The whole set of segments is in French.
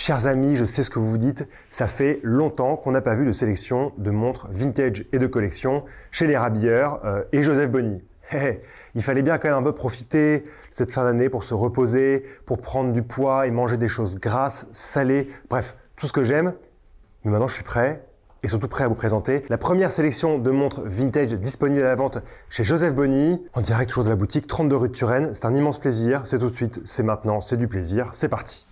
Chers amis, je sais ce que vous vous dites, ça fait longtemps qu'on n'a pas vu de sélection de montres vintage et de collection chez les Rabilleurs et Joseph Bonny. Il fallait bien quand même un peu profiter de cette fin d'année pour se reposer, pour prendre du poids et manger des choses grasses, salées, bref, tout ce que j'aime. Mais maintenant je suis prêt et surtout prêt à vous présenter la première sélection de montres vintage disponible à la vente chez Joseph Bonny, en direct toujours de la boutique 32 rue de Turenne. C'est un immense plaisir, c'est tout de suite, c'est maintenant, c'est du plaisir, c'est parti.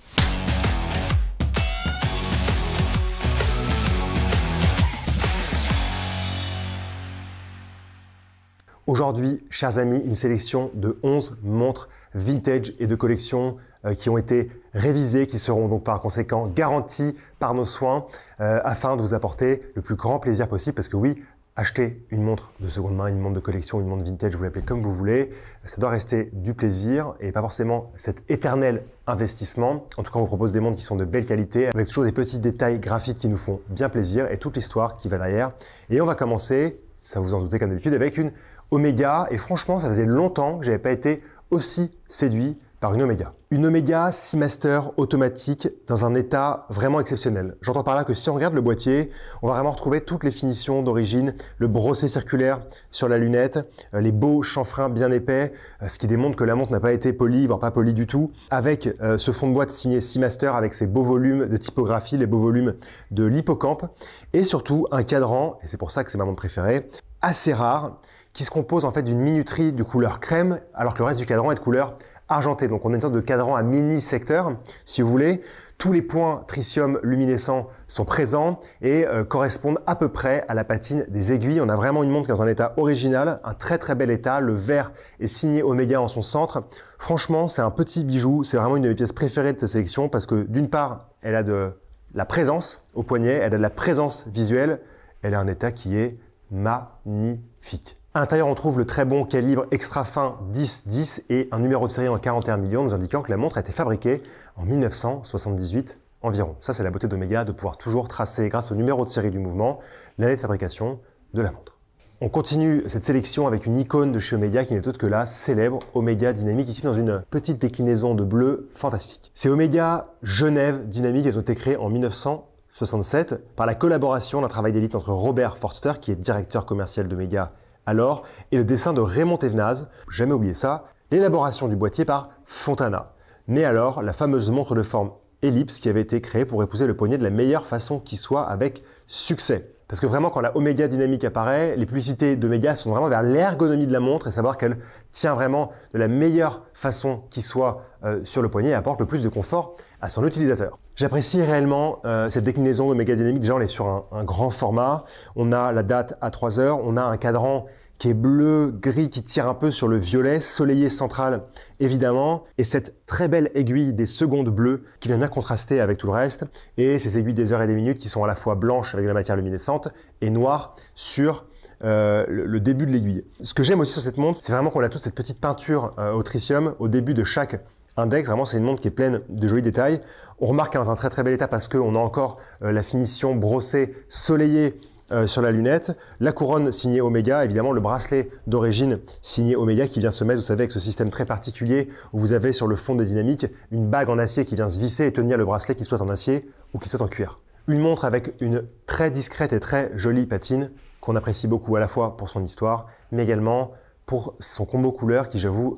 Aujourd'hui, chers amis, une sélection de 11 montres vintage et de collection qui ont été révisées, qui seront donc par conséquent garanties par nos soins afin de vous apporter le plus grand plaisir possible. Parce que oui, acheter une montre de seconde main, une montre de collection, une montre vintage, vous l'appelez comme vous voulez, ça doit rester du plaisir et pas forcément cet éternel investissement. En tout cas, on vous propose des montres qui sont de belle qualité avec toujours des petits détails graphiques qui nous font bien plaisir et toute l'histoire qui va derrière. Et on va commencer, ça vous en doutez comme d'habitude, avec une Omega, et franchement, ça faisait longtemps que j'avais pas été aussi séduit par une Omega. Une Omega Seamaster automatique dans un état vraiment exceptionnel. J'entends par là que si on regarde le boîtier, on va vraiment retrouver toutes les finitions d'origine, le brossé circulaire sur la lunette, les beaux chanfreins bien épais, ce qui démontre que la montre n'a pas été polie, voire pas polie du tout, avec ce fond de boîte signé Seamaster avec ses beaux volumes de typographie, les beaux volumes de l'hippocampe, et surtout un cadran, et c'est pour ça que c'est ma montre préférée, assez rare, qui se compose en fait d'une minuterie de couleur crème, alors que le reste du cadran est de couleur argentée. Donc on a une sorte de cadran à mini secteur, si vous voulez. Tous les points tritium luminescents sont présents et correspondent à peu près à la patine des aiguilles. On a vraiment une montre qui est dans un état original, un très très bel état. Le verre est signé Omega en son centre. Franchement, c'est un petit bijou. C'est vraiment une de mes pièces préférées de cette sélection parce que d'une part, elle a de la présence au poignet, elle a de la présence visuelle, elle a un état qui est magnifique. À l'intérieur, on trouve le très bon calibre extra fin 10-10 et un numéro de série en 41 millions nous indiquant que la montre a été fabriquée en 1978 environ. Ça, c'est la beauté d'Omega de pouvoir toujours tracer, grâce au numéro de série du mouvement, l'année de fabrication de la montre. On continue cette sélection avec une icône de chez Omega qui n'est autre que la célèbre Omega Dynamic, ici dans une petite déclinaison de bleu fantastique. C'est Omega Genève Dynamic, elles ont été créées en 1967 par la collaboration d'un travail d'élite entre Robert Forster, qui est directeur commercial d'Omega alors, et le dessin de Raymond Thévenaz, jamais oublié ça, l'élaboration du boîtier par Fontana. Née alors la fameuse montre de forme ellipse qui avait été créée pour épouser le poignet de la meilleure façon qui soit avec succès. Parce que vraiment, quand la Omega Dynamic apparaît, les publicités d'Omega sont vraiment vers l'ergonomie de la montre et savoir qu'elle tient vraiment de la meilleure façon qui soit sur le poignet et apporte le plus de confort à son utilisateur. J'apprécie réellement cette déclinaison d'Omega Dynamic. Déjà, on est sur un grand format. On a la date à 3 heures. On a un cadran qui est bleu, gris, qui tire un peu sur le violet, soleillé central évidemment, et cette très belle aiguille des secondes bleues qui vient bien contraster avec tout le reste, et ces aiguilles des heures et des minutes qui sont à la fois blanches avec de la matière luminescente et noires sur le début de l'aiguille. Ce que j'aime aussi sur cette montre, c'est vraiment qu'on a toute cette petite peinture au tritium au début de chaque index. Vraiment, c'est une montre qui est pleine de jolis détails. On remarque qu'elle est dans un très très bel état parce qu'on a encore la finition brossée, soleillée sur la lunette, la couronne signée Omega, évidemment le bracelet d'origine signé Omega qui vient se mettre, vous savez, avec ce système très particulier où vous avez sur le fond des dynamiques une bague en acier qui vient se visser et tenir le bracelet qui soit en acier ou qui soit en cuir. Une montre avec une très discrète et très jolie patine qu'on apprécie beaucoup à la fois pour son histoire mais également pour son combo couleur qui, j'avoue,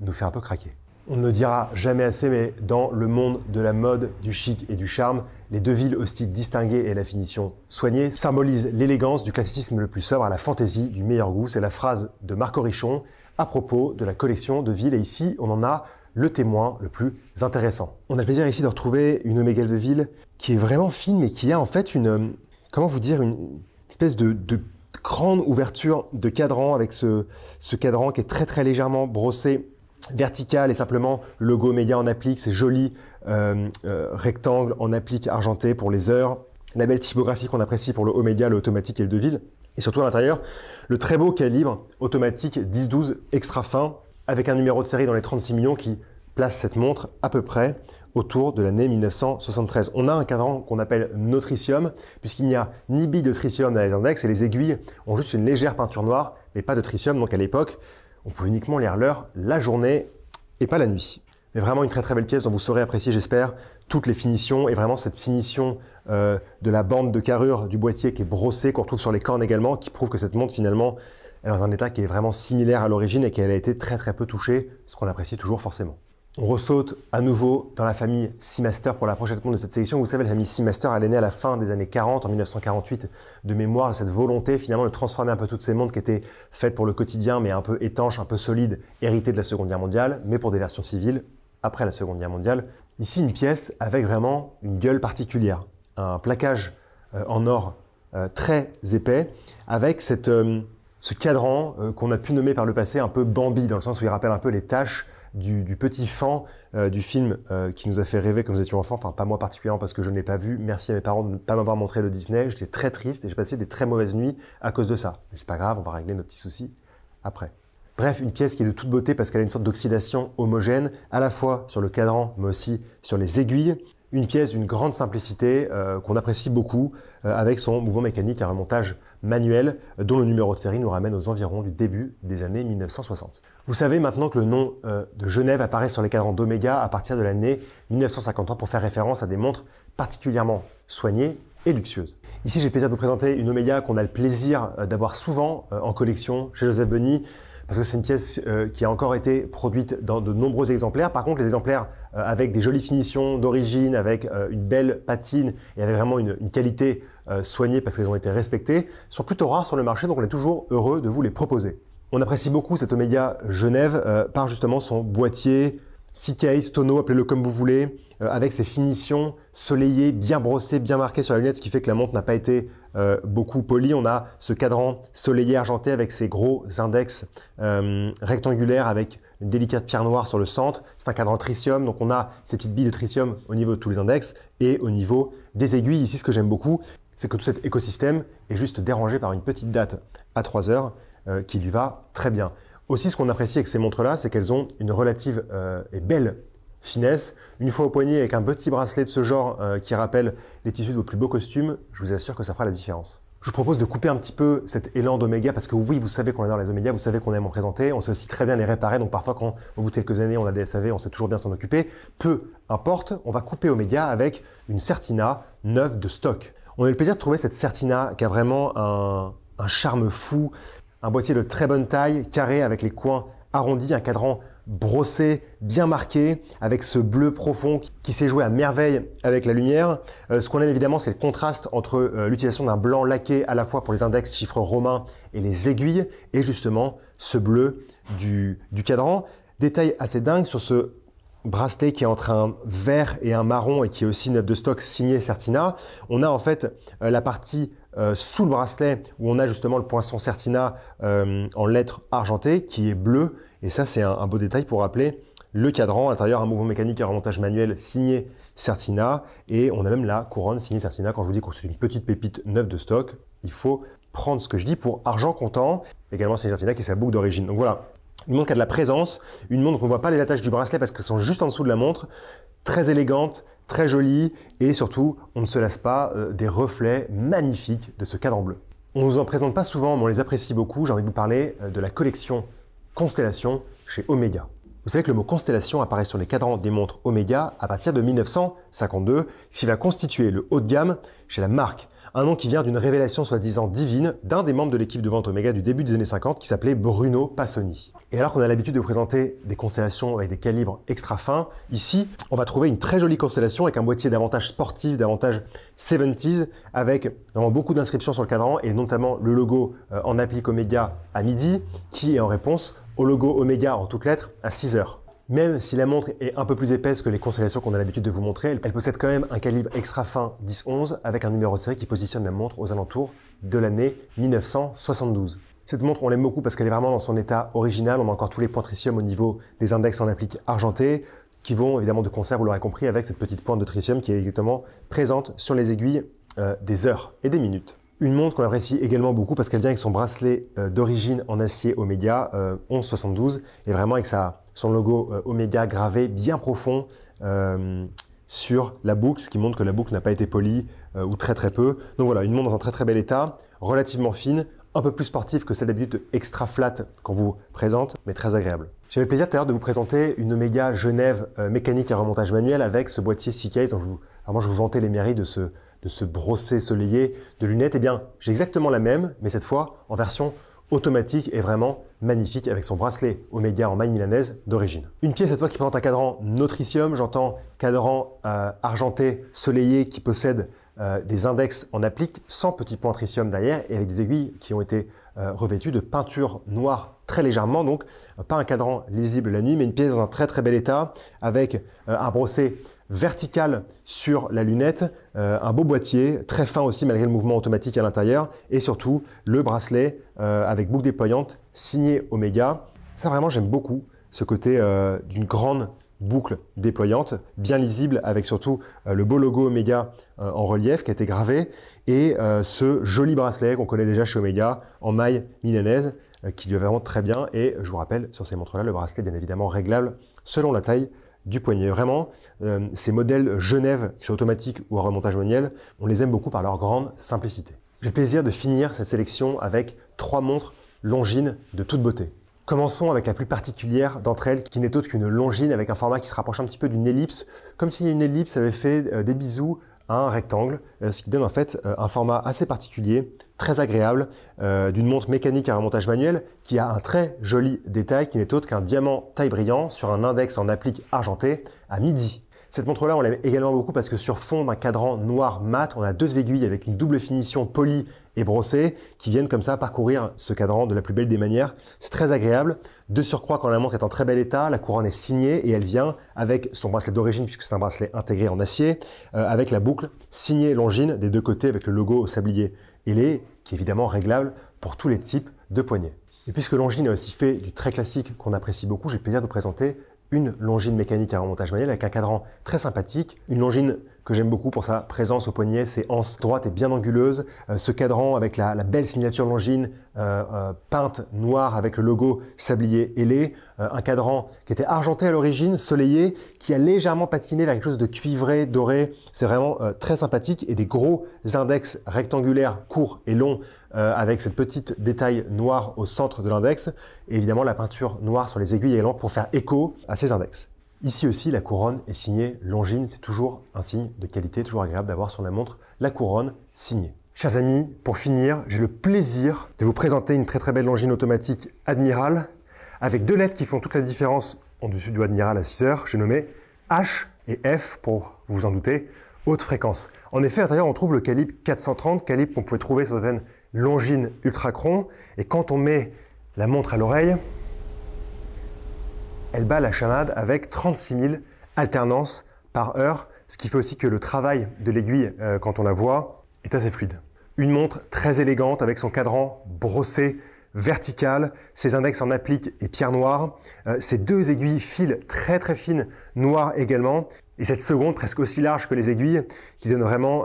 nous fait un peu craquer. On ne dira jamais assez, mais dans le monde de la mode, du chic et du charme, les deux villes au style distingué et la finition soignée symbolisent l'élégance du classicisme le plus sobre à la fantaisie du meilleur goût. C'est la phrase de Marc Orichon à propos de la collection de villes. Et ici, on en a le témoin le plus intéressant. On a le plaisir ici de retrouver une Omega de ville qui est vraiment fine, mais qui a en fait une, comment vous dire, une espèce de grande ouverture de cadran avec ce cadran qui est très très légèrement brossé verticale et simplement le logo Omega en applique, ces jolis rectangles en applique argenté pour les heures, la belle typographie qu'on apprécie pour le Omega, le automatique et le Deville, et surtout à l'intérieur, le très beau calibre automatique 10-12 extra fin avec un numéro de série dans les 36 millions qui place cette montre à peu près autour de l'année 1973. On a un cadran qu'on appelle no tritium puisqu'il n'y a ni bille de tritium dans les index et les aiguilles ont juste une légère peinture noire mais pas de tritium, donc à l'époque on peut uniquement lire l'heure la journée et pas la nuit. Mais vraiment une très très belle pièce dont vous saurez apprécier, j'espère, toutes les finitions et vraiment cette finition de la bande de carrure du boîtier qui est brossée, qu'on retrouve sur les cornes également, qui prouve que cette montre finalement est dans un état qui est vraiment similaire à l'origine et qu'elle a été très très peu touchée, ce qu'on apprécie toujours forcément. On ressaute à nouveau dans la famille Seamaster pour la prochaine montre de cette sélection. Vous savez, la famille Seamaster, elle est née à la fin des années 40, en 1948, de mémoire, de cette volonté finalement de transformer un peu toutes ces montres qui étaient faites pour le quotidien, mais un peu étanches, un peu solides, héritées de la Seconde Guerre mondiale, mais pour des versions civiles après la Seconde Guerre mondiale. Ici, une pièce avec vraiment une gueule particulière, un plaquage en or très épais, avec ce cadran qu'on a pu nommer par le passé un peu Bambi, dans le sens où il rappelle un peu les taches du petit fan du film qui nous a fait rêver quand nous étions enfants, enfin pas moi particulièrement parce que je ne l'ai pas vu, merci à mes parents de ne pas m'avoir montré le Disney, j'étais très triste et j'ai passé des très mauvaises nuits à cause de ça. Mais c'est pas grave, on va régler nos petits soucis après. Bref, une pièce qui est de toute beauté parce qu'elle a une sorte d'oxydation homogène, à la fois sur le cadran mais aussi sur les aiguilles. Une pièce d'une grande simplicité qu'on apprécie beaucoup avec son mouvement mécanique à remontage manuel dont le numéro de série nous ramène aux environs du début des années 1960. Vous savez maintenant que le nom de Genève apparaît sur les cadrans d'Omega à partir de l'année 1953 pour faire référence à des montres particulièrement soignées et luxueuses. Ici, j'ai le plaisir de vous présenter une Omega qu'on a le plaisir d'avoir souvent en collection chez Joseph Bonny, parce que c'est une pièce qui a encore été produite dans de nombreux exemplaires. Par contre, les exemplaires avec des jolies finitions d'origine, avec une belle patine et avec vraiment une qualité soignée parce qu'elles ont été respectées, sont plutôt rares sur le marché, donc on est toujours heureux de vous les proposer. On apprécie beaucoup cette Omega Genève par justement son boîtier, C-case, tonneau, appelez-le comme vous voulez, avec ses finitions soleillées, bien brossées, bien marquées sur la lunette, ce qui fait que la montre n'a pas été beaucoup polie. On a ce cadran soleillé argenté avec ses gros index rectangulaires avec une délicate pierre noire sur le centre. C'est un cadran tritium, donc on a ces petites billes de tritium au niveau de tous les index et au niveau des aiguilles. Ici, ce que j'aime beaucoup, c'est que tout cet écosystème est juste dérangé par une petite date à 3 heures qui lui va très bien. Aussi, ce qu'on apprécie avec ces montres-là, c'est qu'elles ont une relative et belle finesse. Une fois au poignet avec un petit bracelet de ce genre qui rappelle les tissus de vos plus beaux costumes, je vous assure que ça fera la différence. Je vous propose de couper un petit peu cet élan d'Omega parce que oui, vous savez qu'on adore les Omega, vous savez qu'on aime en présenter, on sait aussi très bien les réparer, donc parfois quand au bout de quelques années on a des SAV, on sait toujours bien s'en occuper. Peu importe, on va couper Omega avec une Certina neuve de stock. On a eu le plaisir de trouver cette Certina qui a vraiment un charme fou, un boîtier de très bonne taille, carré avec les coins arrondis, un cadran brossé, bien marqué, avec ce bleu profond qui s'est joué à merveille avec la lumière. Ce qu'on aime évidemment, c'est le contraste entre l'utilisation d'un blanc laqué à la fois pour les index, chiffres romains et les aiguilles, et justement ce bleu du cadran. Détail assez dingue sur ce bracelet qui est entre un vert et un marron et qui est aussi neuf de stock signé Certina. On a en fait la partie sous le bracelet où on a justement le poinçon Certina en lettres argentées qui est bleu. Et ça, c'est un beau détail pour rappeler le cadran. À l'intérieur, un mouvement mécanique à remontage manuel signé Certina. Et on a même la couronne signée Certina. Quand je vous dis que c'est une petite pépite neuve de stock, il faut prendre ce que je dis pour argent comptant. Également, c'est Certina qui est sa boucle d'origine. Donc voilà, une montre qui a de la présence, une montre qu'on ne voit pas les attaches du bracelet parce qu'elles sont juste en dessous de la montre. Très élégante, très jolie et surtout, on ne se lasse pas des reflets magnifiques de ce cadran bleu. On ne nous en présente pas souvent, mais on les apprécie beaucoup. J'ai envie de vous parler de la collection Constellation chez Omega. Vous savez que le mot Constellation apparaît sur les cadrans des montres Omega à partir de 1952, ce qui va constituer le haut de gamme chez la marque. Un nom qui vient d'une révélation soi-disant divine d'un des membres de l'équipe de vente Omega du début des années 50 qui s'appelait Bruno Passoni. Et alors qu'on a l'habitude de vous présenter des constellations avec des calibres extra fins, ici on va trouver une très jolie constellation avec un boîtier davantage sportif, davantage 70s, avec vraiment beaucoup d'inscriptions sur le cadran et notamment le logo en applique Omega à midi qui est en réponse au logo Omega en toutes lettres à 6 heures. Même si la montre est un peu plus épaisse que les constellations qu'on a l'habitude de vous montrer, elle possède quand même un calibre extra fin 10-11 avec un numéro de série qui positionne la montre aux alentours de l'année 1972. Cette montre, on l'aime beaucoup parce qu'elle est vraiment dans son état original. On a encore tous les points tritium au niveau des index en applique argentés qui vont évidemment de concert, vous l'aurez compris, avec cette petite pointe de tritium qui est exactement présente sur les aiguilles des heures et des minutes. Une montre qu'on apprécie également beaucoup parce qu'elle vient avec son bracelet d'origine en acier Omega 1172 et vraiment avec son logo Omega gravé bien profond sur la boucle, ce qui montre que la boucle n'a pas été polie ou très peu. Donc voilà, une montre dans un très bel état, relativement fine, un peu plus sportive que celle d'habitude extra flat qu'on vous présente, mais très agréable. J'avais le plaisir tout à l'heure de vous présenter une Omega Genève mécanique à remontage manuel avec ce boîtier C-Case dont je vous vantais les mérites de ce brosset soleillé de lunettes. Eh bien, j'ai exactement la même, mais cette fois en version automatique et vraiment magnifique avec son bracelet Omega en maille milanaise d'origine. Une pièce cette fois qui présente un cadran Notricium, j'entends cadran argenté soleillé qui possède des index en applique sans petit point tritium derrière et avec des aiguilles qui ont été revêtues de peinture noire très légèrement, donc pas un cadran lisible la nuit, mais une pièce dans un très très bel état avec un brosset vertical sur la lunette, un beau boîtier, très fin aussi malgré le mouvement automatique à l'intérieur et surtout le bracelet avec boucle déployante signé Omega. Ça vraiment j'aime beaucoup ce côté d'une grande boucle déployante, bien lisible avec surtout le beau logo Omega en relief qui a été gravé et ce joli bracelet qu'on connaît déjà chez Omega en maille milanaise qui lui va vraiment très bien et je vous rappelle sur ces montres là le bracelet bien évidemment réglable selon la taille du poignet. Vraiment, ces modèles Genève qui sont automatiques ou à remontage manuel, on les aime beaucoup par leur grande simplicité. J'ai le plaisir de finir cette sélection avec 3 montres Longines de toute beauté. Commençons avec la plus particulière d'entre elles, qui n'est autre qu'une Longines avec un format qui se rapproche un petit peu d'une ellipse, comme si une ellipse avait fait des bisous à un rectangle, ce qui donne en fait un format assez particulier, très agréable, d'une montre mécanique à remontage manuel qui a un très joli détail qui n'est autre qu'un diamant taille brillant sur un index en applique argenté à midi. Cette montre-là, on l'aime également beaucoup parce que sur fond d'un cadran noir mat, on a 2 aiguilles avec une double finition polie et brossée qui viennent comme ça parcourir ce cadran de la plus belle des manières. C'est très agréable. De surcroît, quand la montre est en très bel état, la couronne est signée et elle vient avec son bracelet d'origine puisque c'est un bracelet intégré en acier, avec la boucle signée Longines des 2 côtés avec le logo au sablier ailé qui est évidemment réglable pour tous les types de poignets. Et puisque Longines a aussi fait du très classique qu'on apprécie beaucoup, j'ai le plaisir de vous présenter une Longines mécanique à remontage manuel avec un cadran très sympathique. Une Longines que j'aime beaucoup pour sa présence au poignet, ses anses droites et bien anguleuses. Ce cadran avec la belle signature Longines peinte noire avec le logo sablier ailé. Un cadran qui était argenté à l'origine, soleillé, qui a légèrement patiné vers quelque chose de cuivré, doré. C'est vraiment très sympathique et des gros index rectangulaires courts et longs avec cette petite détail noir au centre de l'index et évidemment la peinture noire sur les aiguilles également pour faire écho à ces index. Ici aussi, la couronne est signée Longines, c'est toujours un signe de qualité, toujours agréable d'avoir sur la montre la couronne signée. Chers amis, pour finir, j'ai le plaisir de vous présenter une très très belle Longines automatique Admiral avec 2 lettres qui font toute la différence en dessus du Admiral à 6 heures. J'ai nommé H et F pour vous en douter, haute fréquence. En effet, à l'intérieur, on trouve le calibre 430, calibre qu'on pouvait trouver sur certaines Longines Ultrachron. Et quand on met la montre à l'oreille, elle bat la chamade avec 36 000 alternances par heure, ce qui fait aussi que le travail de l'aiguille, quand on la voit, est assez fluide. Une montre très élégante avec son cadran brossé vertical, ses index en applique et pierre noire, ses 2 aiguilles fil très très fines, noires également, et cette seconde presque aussi large que les aiguilles, qui donne vraiment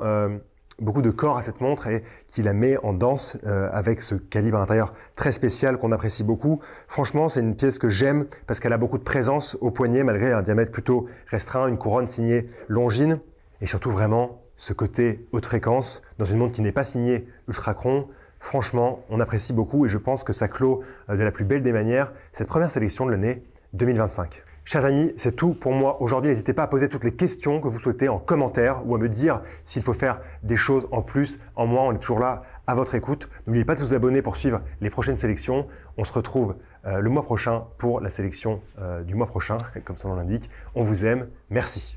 beaucoup de corps à cette montre et qui la met en danse avec ce calibre à l'intérieur très spécial qu'on apprécie beaucoup. Franchement, c'est une pièce que j'aime parce qu'elle a beaucoup de présence au poignet malgré un diamètre plutôt restreint, une couronne signée Longines et surtout vraiment ce côté haute fréquence dans une montre qui n'est pas signée Ultrachron. Franchement, on apprécie beaucoup et je pense que ça clôt de la plus belle des manières cette première sélection de l'année 2025. Chers amis, c'est tout pour moi aujourd'hui. N'hésitez pas à poser toutes les questions que vous souhaitez en commentaire ou à me dire s'il faut faire des choses en plus, en moins. On est toujours là à votre écoute. N'oubliez pas de vous abonner pour suivre les prochaines sélections. On se retrouve le mois prochain pour la sélection du mois prochain, comme son nom l'indique. On vous aime. Merci.